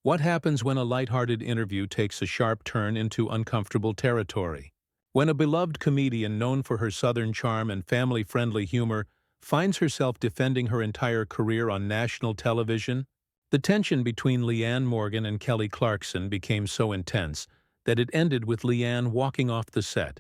What happens when a lighthearted interview takes a sharp turn into uncomfortable territory? When a beloved comedian known for her Southern charm and family-friendly humor finds herself defending her entire career on national television? The tension between Leanne Morgan and Kelly Clarkson became so intense that it ended with Leanne walking off the set,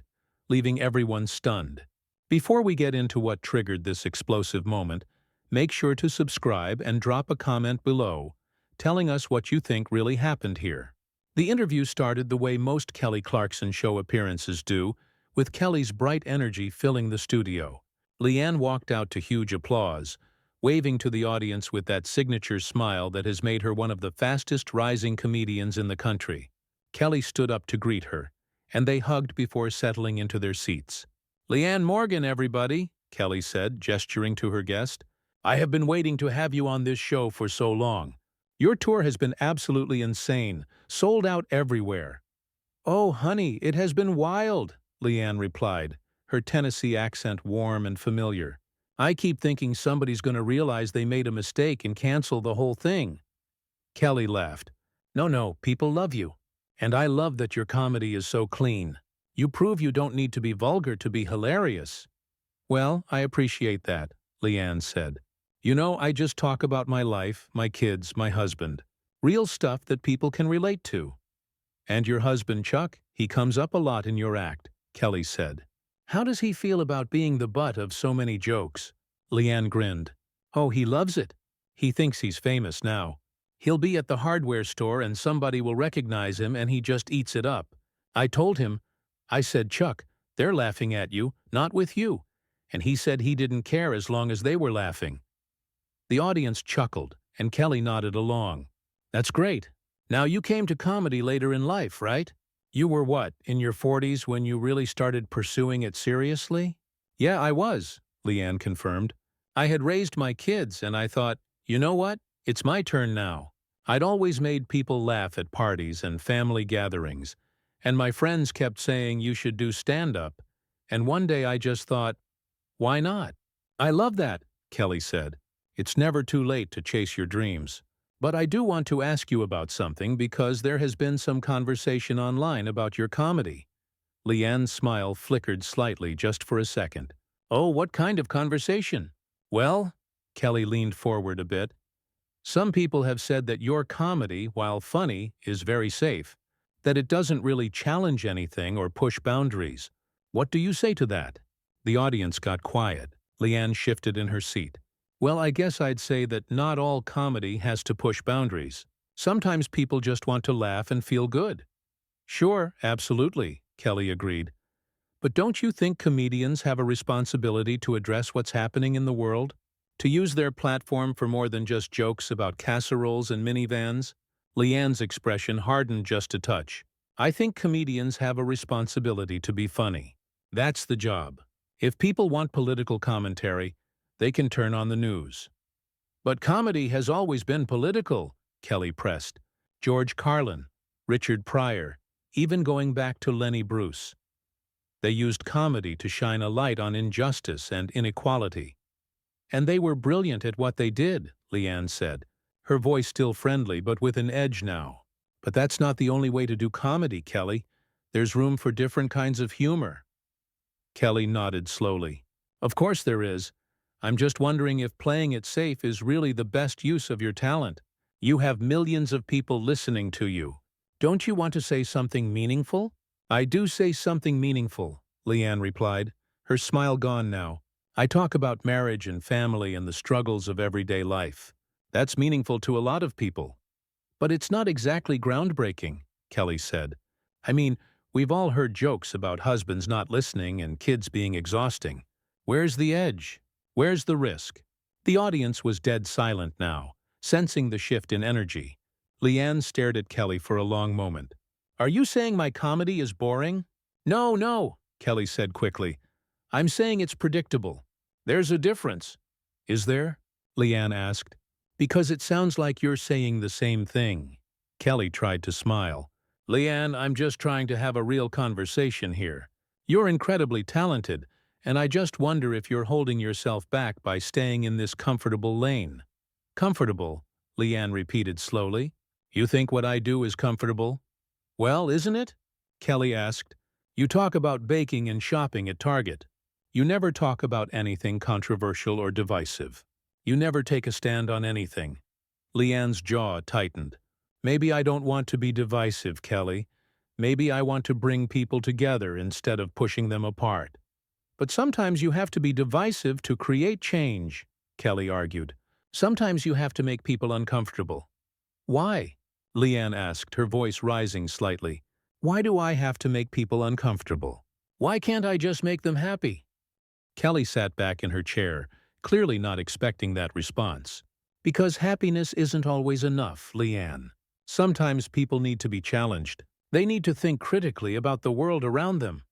leaving everyone stunned. Before we get into what triggered this explosive moment, make sure to subscribe and drop a comment below, telling us what you think really happened here. The interview started the way most Kelly Clarkson Show appearances do, with Kelly's bright energy filling the studio. Leanne walked out to huge applause, waving to the audience with that signature smile that has made her one of the fastest-rising comedians in the country. Kelly stood up to greet her, and they hugged before settling into their seats. "Leanne Morgan, everybody," Kelly said, gesturing to her guest. "I have been waiting to have you on this show for so long. Your tour has been absolutely insane, sold out everywhere." "Oh, honey, it has been wild," Leanne replied, her Tennessee accent warm and familiar. "I keep thinking somebody's going to realize they made a mistake and cancel the whole thing." Kelly laughed. No, people love you. And I love that your comedy is so clean. You prove you don't need to be vulgar to be hilarious." "Well, I appreciate that," Leanne said. "You know, I just talk about my life, my kids, my husband. Real stuff that people can relate to." "And your husband, Chuck, he comes up a lot in your act," Kelly said. "How does he feel about being the butt of so many jokes?" Leanne grinned. "Oh, he loves it. He thinks he's famous now. He'll be at the hardware store and somebody will recognize him and he just eats it up. I told him, I said, 'Chuck, they're laughing at you, not with you.' And he said he didn't care as long as they were laughing." The audience chuckled, and Kelly nodded along. "That's great. Now you came to comedy later in life, right? You were what, in your 40s when you really started pursuing it seriously?" "Yeah, I was," Leanne confirmed. "I had raised my kids and I thought, you know what? It's my turn now. I'd always made people laugh at parties and family gatherings, and my friends kept saying you should do stand-up, and one day I just thought, why not?" "I love that," Kelly said. "It's never too late to chase your dreams. But I do want to ask you about something because there has been some conversation online about your comedy." Leanne's smile flickered slightly just for a second. "Oh, what kind of conversation?" "Well," Kelly leaned forward a bit, "some people have said that your comedy, while funny, is very safe, that it doesn't really challenge anything or push boundaries. What do you say to that?" The audience got quiet. Leanne shifted in her seat. "Well, I guess I'd say that not all comedy has to push boundaries. Sometimes people just want to laugh and feel good." "Sure, absolutely," Kelly agreed. "But don't you think comedians have a responsibility to address what's happening in the world? To use their platform for more than just jokes about casseroles and minivans?" Leanne's expression hardened just a touch. "I think comedians have a responsibility to be funny. That's the job. If people want political commentary, they can turn on the news." "But comedy has always been political," Kelly pressed. "George Carlin, Richard Pryor, even going back to Lenny Bruce. They used comedy to shine a light on injustice and inequality. And they were brilliant at what they did," Leanne said, her voice still friendly but with an edge now. "But that's not the only way to do comedy, Kelly. There's room for different kinds of humor." Kelly nodded slowly. "Of course there is. I'm just wondering if playing it safe is really the best use of your talent. You have millions of people listening to you. Don't you want to say something meaningful?" "I do say something meaningful," Leanne replied, her smile gone now. "I talk about marriage and family and the struggles of everyday life. That's meaningful to a lot of people. But it's not exactly groundbreaking," Kelly said. "I mean, we've all heard jokes about husbands not listening and kids being exhausting. Where's the edge? Where's the risk?" The audience was dead silent now, sensing the shift in energy. Leanne stared at Kelly for a long moment. "Are you saying my comedy is boring?" No, Kelly said quickly. "I'm saying it's predictable. There's a difference." "Is there?" Leanne asked. "Because it sounds like you're saying the same thing." Kelly tried to smile. "Leanne, I'm just trying to have a real conversation here. You're incredibly talented, and I just wonder if you're holding yourself back by staying in this comfortable lane." "Comfortable," Leanne repeated slowly. You think what I do is comfortable? Well, isn't it? Kelly asked. You talk about baking and shopping at Target. You never talk about anything controversial or divisive. You never take a stand on anything. Leanne's jaw tightened. Maybe I don't want to be divisive, Kelly. Maybe I want to bring people together instead of pushing them apart. But sometimes you have to be divisive to create change, Kelly argued. Sometimes you have to make people uncomfortable. Why? Leanne asked, her voice rising slightly. Why do I have to make people uncomfortable? Why can't I just make them happy? Kelly sat back in her chair, clearly not expecting that response. Because happiness isn't always enough, Leanne. Sometimes people need to be challenged. They need to think critically about the world around them.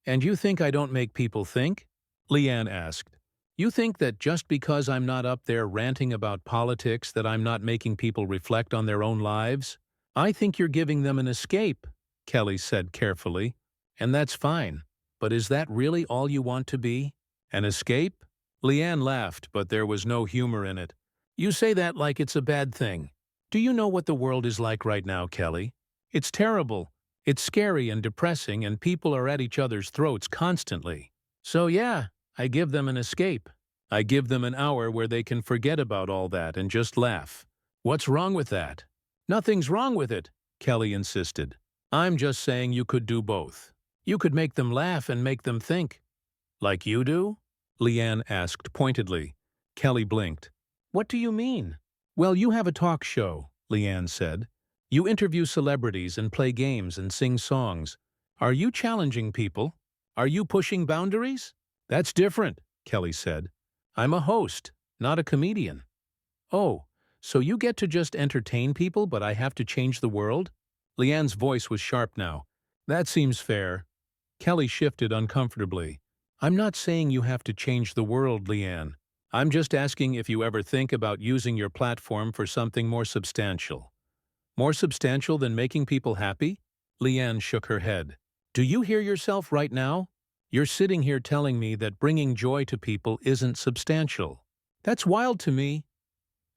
And you think I don't make people think? Leanne asked. You think that just because I'm not up there ranting about politics that I'm not making people reflect on their own lives? I think you're giving them an escape, Kelly said carefully. And that's fine. But is that really all you want to be? An escape? Leanne laughed, but there was no humor in it. You say that like it's a bad thing. Do you know what the world is like right now, Kelly? It's terrible. It's scary and depressing, and people are at each other's throats constantly. So yeah, I give them an escape. I give them an hour where they can forget about all that and just laugh. What's wrong with that? Nothing's wrong with it, Kelly insisted. I'm just saying you could do both. You could make them laugh and make them think. Like you do? Leanne asked pointedly. Kelly blinked. What do you mean? Well, you have a talk show, Leanne said. You interview celebrities and play games and sing songs. Are you challenging people? Are you pushing boundaries? That's different, Kelly said. I'm a host, not a comedian. Oh, so you get to just entertain people, but I have to change the world? Leanne's voice was sharp now. That seems fair. Kelly shifted uncomfortably. I'm not saying you have to change the world, Leanne. I'm just asking if you ever think about using your platform for something more substantial. More substantial than making people happy? Leanne shook her head. Do you hear yourself right now? You're sitting here telling me that bringing joy to people isn't substantial. That's wild to me.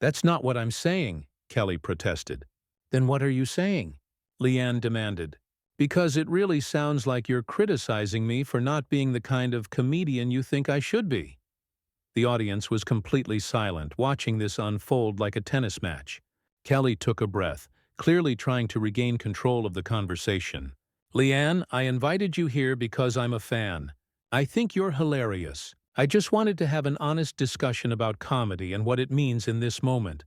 That's not what I'm saying, Kelly protested. Then what are you saying? Leanne demanded. Because it really sounds like you're criticizing me for not being the kind of comedian you think I should be. The audience was completely silent, watching this unfold like a tennis match. Kelly took a breath, clearly trying to regain control of the conversation. Leanne, I invited you here because I'm a fan. I think you're hilarious. I just wanted to have an honest discussion about comedy and what it means in this moment.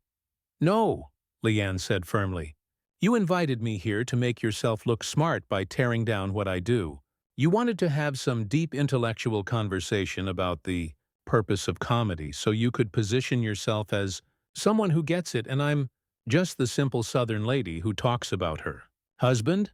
No, Leanne said firmly. You invited me here to make yourself look smart by tearing down what I do. You wanted to have some deep intellectual conversation about the purpose of comedy so you could position yourself as someone who gets it, and I'm just the simple Southern lady who talks about her husband?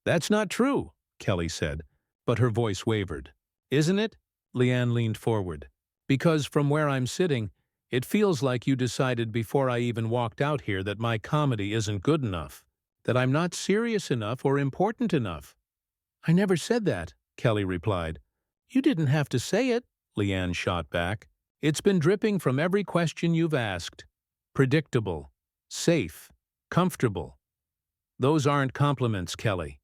That's not true, Kelly said, but her voice wavered. Isn't it? Leanne leaned forward. Because from where I'm sitting, it feels like you decided before I even walked out here that my comedy isn't good enough, that I'm not serious enough or important enough. I never said that, Kelly replied. You didn't have to say it, Leanne shot back. It's been dripping from every question you've asked. Predictable, safe, comfortable. Those aren't compliments, Kelly.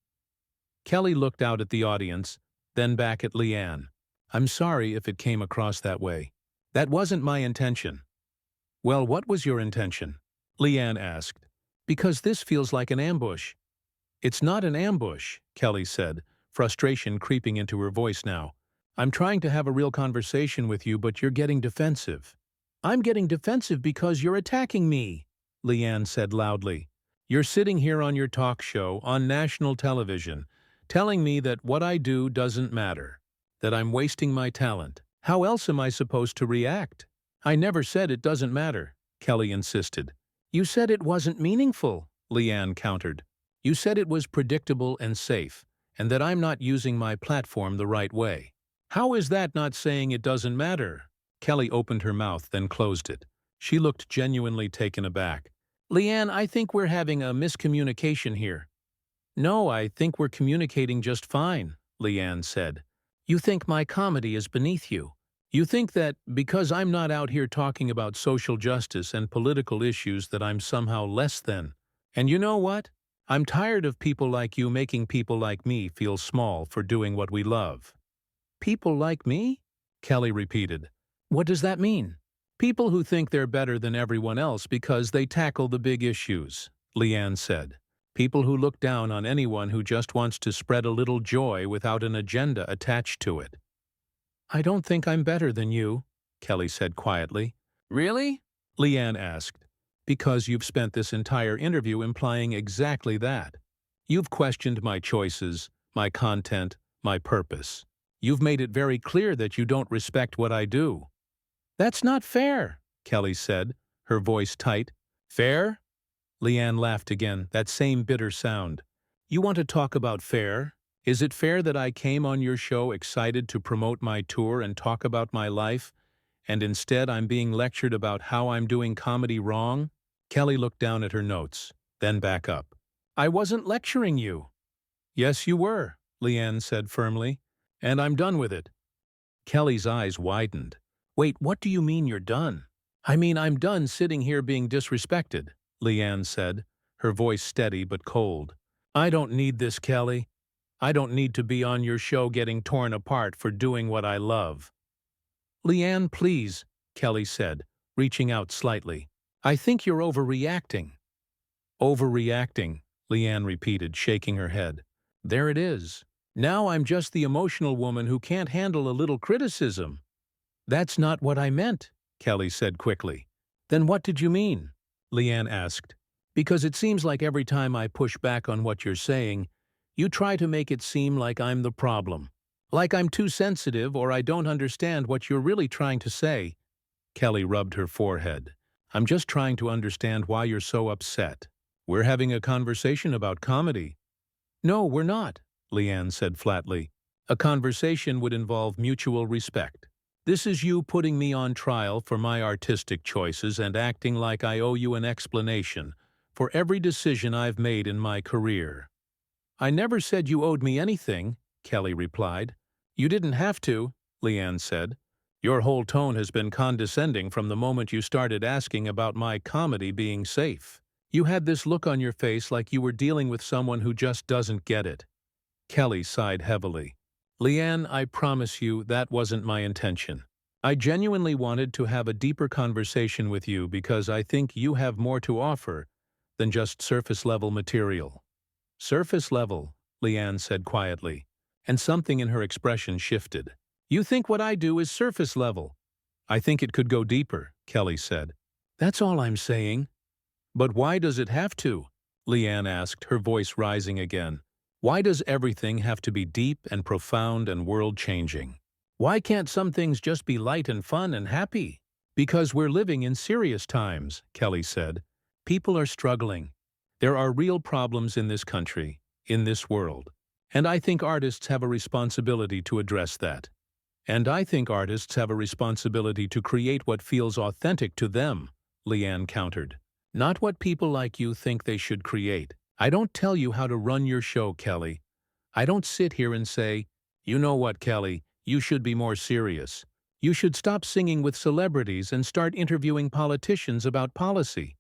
Kelly looked out at the audience, then back at Leanne. I'm sorry if it came across that way. That wasn't my intention. Well, what was your intention? Leanne asked. Because this feels like an ambush. It's not an ambush, Kelly said, frustration creeping into her voice now. I'm trying to have a real conversation with you, but you're getting defensive. I'm getting defensive because you're attacking me, Leanne said loudly. You're sitting here on your talk show on national television, telling me that what I do doesn't matter, that I'm wasting my talent. How else am I supposed to react? I never said it doesn't matter, Kelly insisted. You said it wasn't meaningful, Leanne countered. You said it was predictable and safe, and that I'm not using my platform the right way. How is that not saying it doesn't matter? Kelly opened her mouth, then closed it. She looked genuinely taken aback. Leanne, I think we're having a miscommunication here. No, I think we're communicating just fine, Leanne said. You think my comedy is beneath you. You think that because I'm not out here talking about social justice and political issues that I'm somehow less than. And you know what? I'm tired of people like you making people like me feel small for doing what we love. People like me? Kelly repeated. What does that mean? People who think they're better than everyone else because they tackle the big issues, Leanne said. People who look down on anyone who just wants to spread a little joy without an agenda attached to it. I don't think I'm better than you, Kelly said quietly. Really? Leanne asked. Because you've spent this entire interview implying exactly that. You've questioned my choices, my content, my purpose. You've made it very clear that you don't respect what I do. That's not fair, Kelly said, her voice tight. Fair? Leanne laughed again, that same bitter sound. You want to talk about fair? Is it fair that I came on your show excited to promote my tour and talk about my life, and instead I'm being lectured about how I'm doing comedy wrong? Kelly looked down at her notes, then back up. I wasn't lecturing you. Yes, you were, Leanne said firmly, and I'm done with it. Kelly's eyes widened. Wait, what do you mean you're done? I mean, I'm done sitting here being disrespected, Leanne said, her voice steady but cold. I don't need this, Kelly. I don't need to be on your show getting torn apart for doing what I love. Leanne, please, Kelly said, reaching out slightly. I think you're overreacting. Overreacting, Leanne repeated, shaking her head. There it is. Now I'm just the emotional woman who can't handle a little criticism. That's not what I meant, Kelly said quickly. Then what did you mean? Leanne asked. Because it seems like every time I push back on what you're saying, you try to make it seem like I'm the problem. Like I'm too sensitive or I don't understand what you're really trying to say. Kelly rubbed her forehead. I'm just trying to understand why you're so upset. We're having a conversation about comedy. No, we're not, Leanne said flatly. A conversation would involve mutual respect. This is you putting me on trial for my artistic choices and acting like I owe you an explanation for every decision I've made in my career. I never said you owed me anything, Kelly replied. You didn't have to, Leanne said. Your whole tone has been condescending from the moment you started asking about my comedy being safe. You had this look on your face like you were dealing with someone who just doesn't get it. Kelly sighed heavily. Leanne, I promise you that wasn't my intention. I genuinely wanted to have a deeper conversation with you because I think you have more to offer than just surface-level material. Surface level, Leanne said quietly, and something in her expression shifted. You think what I do is surface level. I think it could go deeper, Kelly said. That's all I'm saying. But why does it have to? Leanne asked, her voice rising again. Why does everything have to be deep and profound and world-changing? Why can't some things just be light and fun and happy? Because we're living in serious times, Kelly said. People are struggling. There are real problems in this country, in this world. And I think artists have a responsibility to address that. And I think artists have a responsibility to create what feels authentic to them, Leanne countered. Not what people like you think they should create. I don't tell you how to run your show, Kelly. I don't sit here and say, you know what, Kelly, you should be more serious. You should stop singing with celebrities and start interviewing politicians about policy.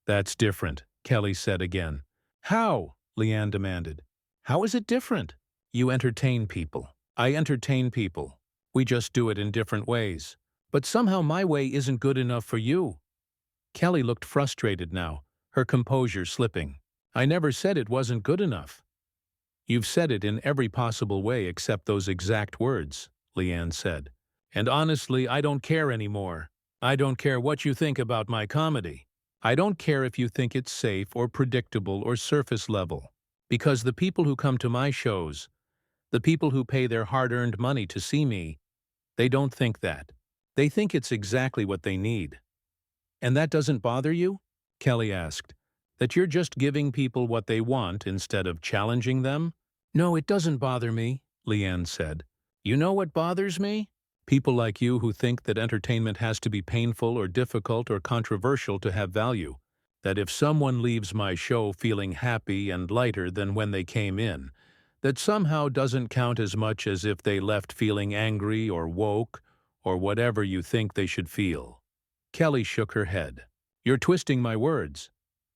That's different, Kelly said again. How? Leanne demanded. How is it different? You entertain people. I entertain people. We just do it in different ways. But somehow my way isn't good enough for you. Kelly looked frustrated now, her composure slipping. I never said it wasn't good enough. You've said it in every possible way except those exact words, Leanne said. And honestly, I don't care anymore. I don't care what you think about my comedy. I don't care if you think it's safe or predictable or surface level. Because the people who come to my shows, the people who pay their hard-earned money to see me, they don't think that. They think it's exactly what they need. And that doesn't bother you? Kelly asked. That you're just giving people what they want instead of challenging them? No, it doesn't bother me, Leanne said. You know what bothers me? People like you who think that entertainment has to be painful or difficult or controversial to have value. That if someone leaves my show feeling happy and lighter than when they came in, that somehow doesn't count as much as if they left feeling angry or woke or whatever you think they should feel. Kelly shook her head. You're twisting my words.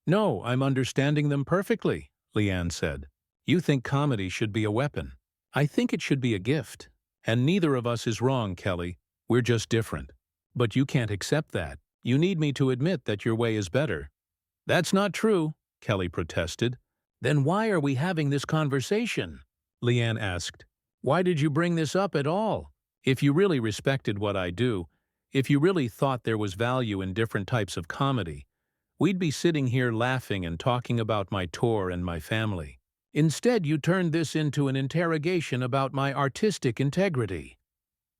No, I'm understanding them perfectly, Leanne said. You think comedy should be a weapon. I think it should be a gift. And neither of us is wrong, Kelly. We're just different. But you can't accept that. You need me to admit that your way is better. That's not true, Kelly protested. Then why are we having this conversation? Leanne asked. Why did you bring this up at all? If you really respected what I do, if you really thought there was value in different types of comedy, we'd be sitting here laughing and talking about my tour and my family. Instead, you turned this into an interrogation about my artistic integrity.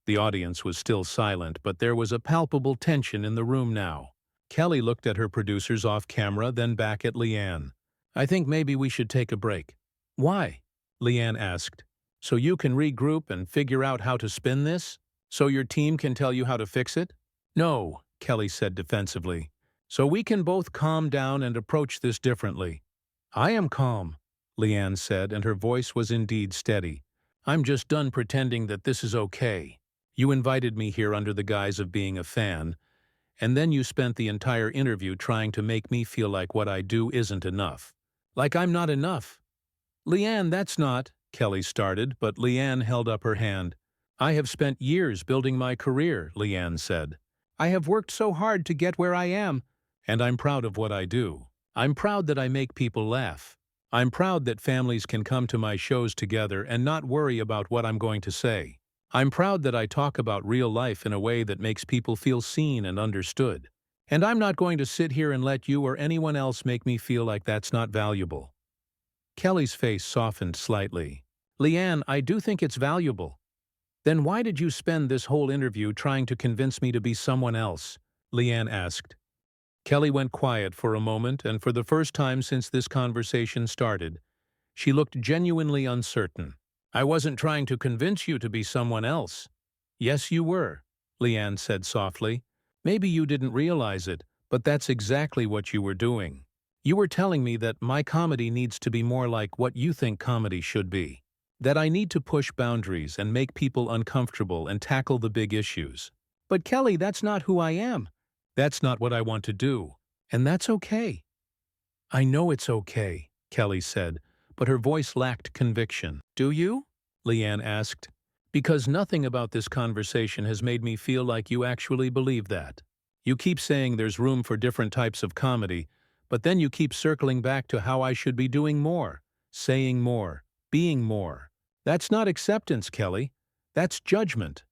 The audience was still silent, but there was a palpable tension in the room now. Kelly looked at her producers off camera, then back at Leanne. I think maybe we should take a break. Why? Leanne asked. So you can regroup and figure out how to spin this? So your team can tell you how to fix it? No, Kelly said defensively. So we can both calm down and approach this differently. I am calm, Leanne said, and her voice was indeed steady. I'm just done pretending that this is okay. You invited me here under the guise of being a fan, and then you spent the entire interview trying to make me feel like what I do isn't enough. Like I'm not enough. Leanne, that's not, Kelly started, but Leanne held up her hand. I have spent years building my career, Leanne said. I have worked so hard to get where I am, and I'm proud of what I do. I'm proud that I make people laugh. I'm proud that families can come to my shows together and not worry about what I'm going to say. I'm proud that I talk about real life in a way that makes people feel seen and understood. And I'm not going to sit here and let you or anyone else make me feel like that's not valuable. Kelly's face softened slightly. Leanne, I do think it's valuable. Then why did you spend this whole interview trying to convince me to be someone else? Leanne asked. Kelly went quiet for a moment, and for the first time since this conversation started, she looked genuinely uncertain. I wasn't trying to convince you to be someone else. Yes, you were, Leanne said softly. Maybe you didn't realize it, but that's exactly what you were doing. You were telling me that my comedy needs to be more like what you think comedy should be. That I need to push boundaries and make people uncomfortable and tackle the big issues. But Kelly, that's not who I am. That's not what I want to do. And that's okay. I know it's okay, Kelly said, but her voice lacked conviction. Do you? Leanne asked. Because nothing about this conversation has made me feel like you actually believe that. You keep saying there's room for different types of comedy, but then you keep circling back to how I should be doing more, saying more, being more. That's not acceptance, Kelly. That's judgment.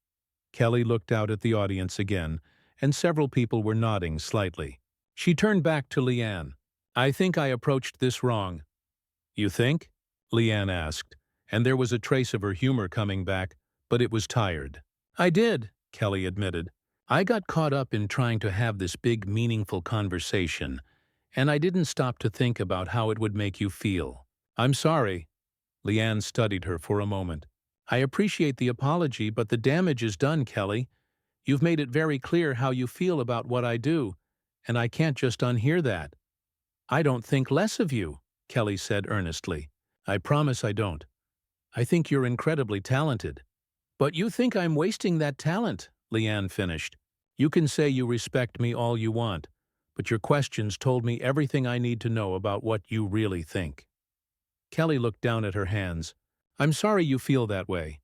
Kelly looked out at the audience again, and several people were nodding slightly. She turned back to Leanne. I think I approached this wrong. You think? Leanne asked, and there was a trace of her humor coming back, but it was tired. I did, Kelly admitted. I got caught up in trying to have this big, meaningful conversation, and I didn't stop to think about how it would make you feel. I'm sorry. Leanne studied her for a moment. I appreciate the apology, but the damage is done, Kelly. You've made it very clear how you feel about what I do, and I can't just unhear that. I don't think less of you, Kelly said earnestly. I promise I don't. I think you're incredibly talented. But you think I'm wasting that talent, Leanne finished. You can say you respect me all you want, but your questions told me everything I need to know about what you really think. Kelly looked down at her hands. I'm sorry you feel that way.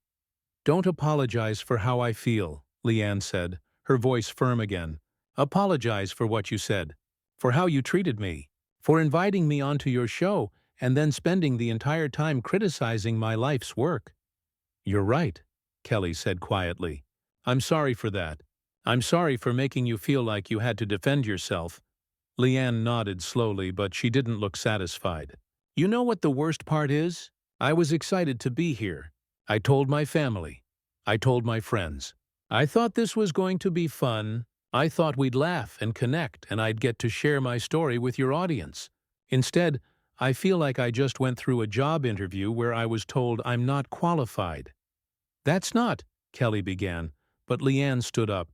Don't apologize for how I feel, Leanne said, her voice firm again. Apologize for what you said, for how you treated me, for inviting me onto your show and then spending the entire time criticizing my life's work. You're right, Kelly said quietly. I'm sorry for that. I'm sorry for making you feel like you had to defend yourself. Leanne nodded slowly, but she didn't look satisfied. You know what the worst part is? I was excited to be here. I told my family. I told my friends. I thought this was going to be fun. I thought we'd laugh and connect and I'd get to share my story with your audience. Instead, I feel like I just went through a job interview where I was told I'm not qualified. That's not, Kelly began, but Leanne stood up.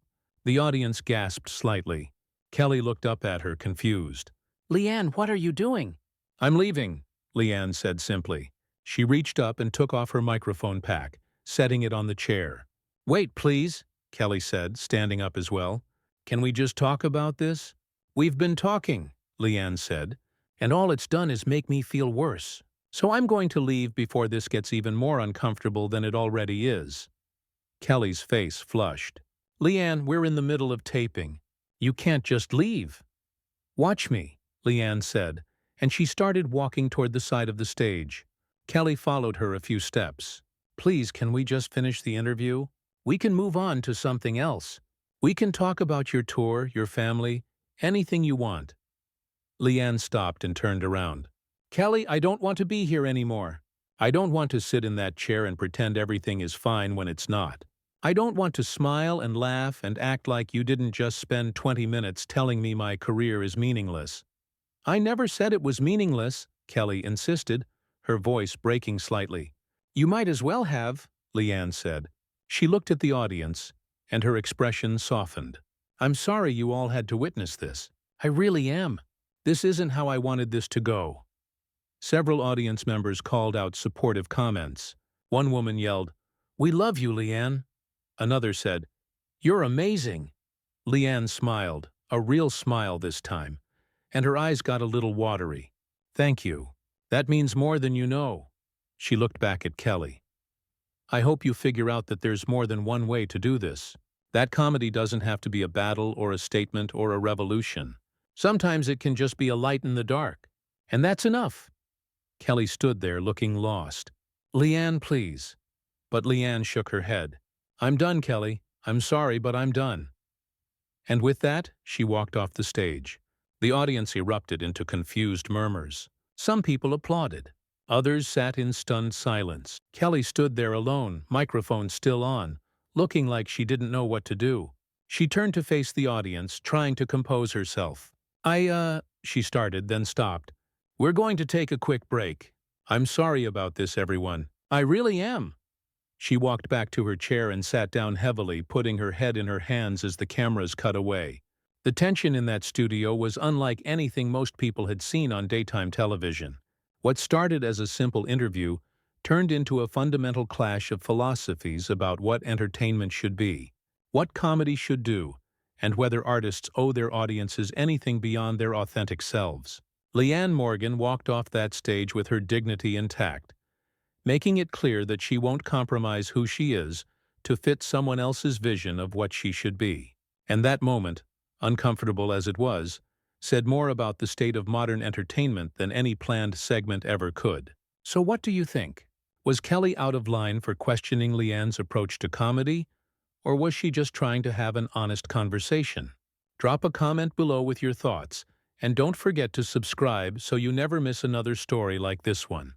The audience gasped slightly. Kelly looked up at her, confused. Leanne, what are you doing? I'm leaving, Leanne said simply. She reached up and took off her microphone pack, setting it on the chair. Wait, please, Kelly said, standing up as well. Can we just talk about this? We've been talking, Leanne said. and all it's done is make me feel worse. So I'm going to leave before this gets even more uncomfortable than it already is." Kelly's face flushed. "Leanne, we're in the middle of taping. You can't just leave." "Watch me," Leanne said, and she started walking toward the side of the stage. Kelly followed her a few steps. "Please, can we just finish the interview? We can move on to something else. We can talk about your tour, your family, anything you want." Leanne stopped and turned around. "Kelly, I don't want to be here anymore. I don't want to sit in that chair and pretend everything is fine when it's not. I don't want to smile and laugh and act like you didn't just spend 20 minutes telling me my career is meaningless." "I never said it was meaningless," Kelly insisted, her voice breaking slightly. "You might as well have," Leanne said. She looked at the audience, and her expression softened. "I'm sorry you all had to witness this. I really am. This isn't how I wanted this to go." Several audience members called out supportive comments. One woman yelled, "We love you, Leanne." Another said, "You're amazing." Leanne smiled, a real smile this time, and her eyes got a little watery. "Thank you. That means more than you know." She looked back at Kelly. "I hope you figure out that there's more than one way to do this. That comedy doesn't have to be a battle or a statement or a revolution. Sometimes it can just be a light in the dark. And that's enough." Kelly stood there looking lost. "Leanne, please." But Leanne shook her head. "I'm done, Kelly. I'm sorry, but I'm done." And with that, she walked off the stage. The audience erupted into confused murmurs. Some people applauded. Others sat in stunned silence. Kelly stood there alone, microphone still on, looking like she didn't know what to do. She turned to face the audience, trying to compose herself. She started, then stopped. "We're going to take a quick break. I'm sorry about this, everyone. I really am." She walked back to her chair and sat down heavily, putting her head in her hands as the cameras cut away. The tension in that studio was unlike anything most people had seen on daytime television. What started as a simple interview turned into a fundamental clash of philosophies about what entertainment should be, what comedy should do, and whether artists owe their audiences anything beyond their authentic selves. Leanne Morgan walked off that stage with her dignity intact, making it clear that she won't compromise who she is to fit someone else's vision of what she should be. And that moment, uncomfortable as it was, said more about the state of modern entertainment than any planned segment ever could. So what do you think? Was Kelly out of line for questioning Leanne's approach to comedy, or was she just trying to have an honest conversation? Drop a comment below with your thoughts, and don't forget to subscribe so you never miss another story like this one.